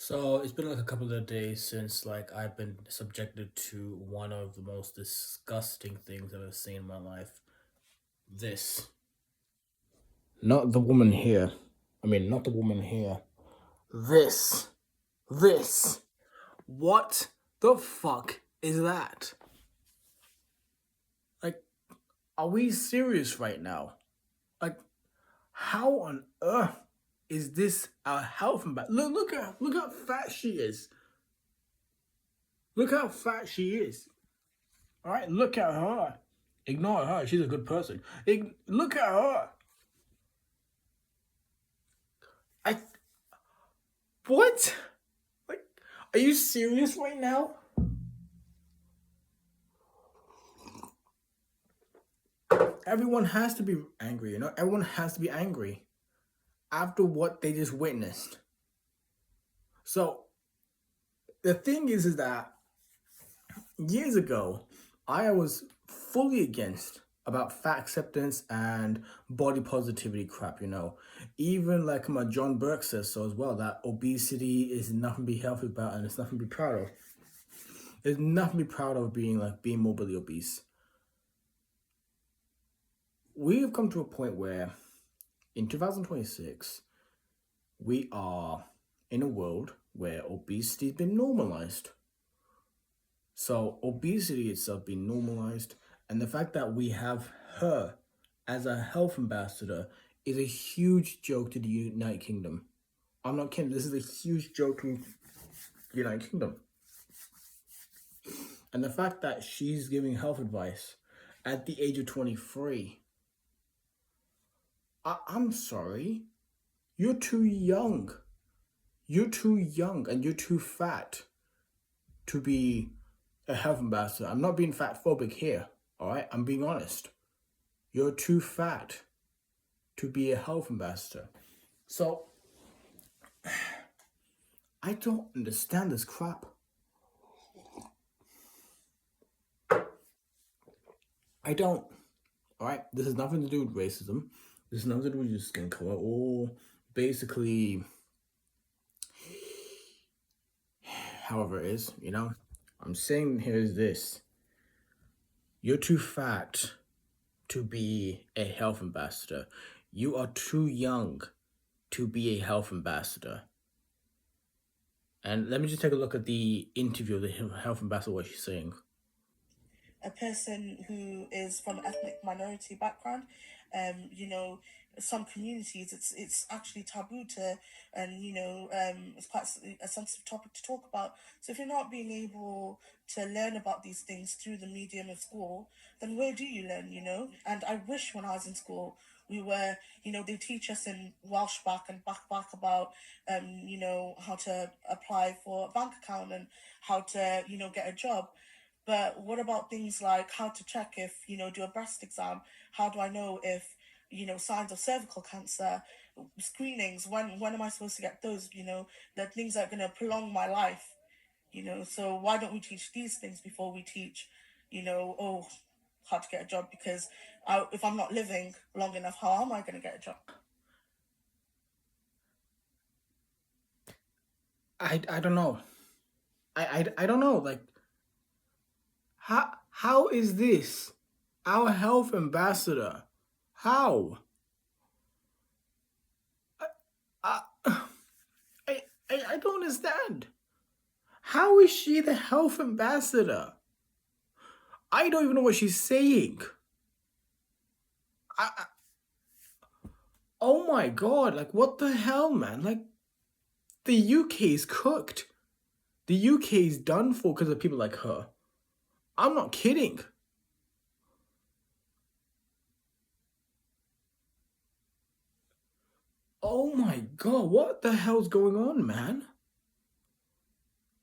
So it's been like a couple of days since I've been subjected to one of the most disgusting things I've ever seen in my life. This. Not the woman here. Not the woman here. This. This. What the fuck is that? Like, are we serious right now? Like, how on earth is this our health and back? Look how fat she is. Look how fat she is. All right, look at her. Ignore her. She's a good person. Look at her. I what? Like, are you serious right now? Everyone has to be angry. Everyone has to be angry after what they just witnessed. So the thing is that years ago, I was fully against about fat acceptance and body positivity crap. Even like my John Burke says so as well, that obesity is nothing to be healthy about and it's nothing to be proud of. There's nothing to be proud of being morbidly obese. We have come to a point where in 2026 we are in a world where obesity has been normalized. So obesity itself being normalized, and the fact that we have her as a health ambassador is a huge joke to the United Kingdom. I'm not kidding. This is a huge joke to the United Kingdom. And the fact that she's giving health advice at the age of 23, I'm sorry. You're too young. You're too young and you're too fat to be a health ambassador. I'm not being fat phobic here, all right? I'm being honest. You're too fat to be a health ambassador. So, I don't understand this crap. I don't. All right? This has nothing to do with racism. This has nothing to do with your skin color or basically however it is, I'm saying here is this. You're too fat to be a health ambassador. You are too young to be a health ambassador. And let me just take a look at the interview of the health ambassador, what she's saying. A person who is from ethnic minority background, some communities it's actually taboo to, and it's quite a sensitive topic to talk about. So if you're not being able to learn about these things through the medium of school, then where do you learn? And I wish when I was in school we were, they teach us in Welsh back and back about, how to apply for a bank account and how to, get a job. But what about things like how to check if, do a breast exam? How do I know if, signs of cervical cancer, screenings, when am I supposed to get those? The things that are going to prolong my life, So why don't we teach these things before we teach, how to get a job? Because if I'm not living long enough, how am I going to get a job? I don't know. I don't know. Like, how is this our health ambassador? How? I, I don't understand. How is she the health ambassador? I don't even know what she's saying. I oh my god, like what the hell, man? Like the UK is cooked. The UK is done for because of people like her. I'm not kidding. Oh my god, what the hell's going on, man?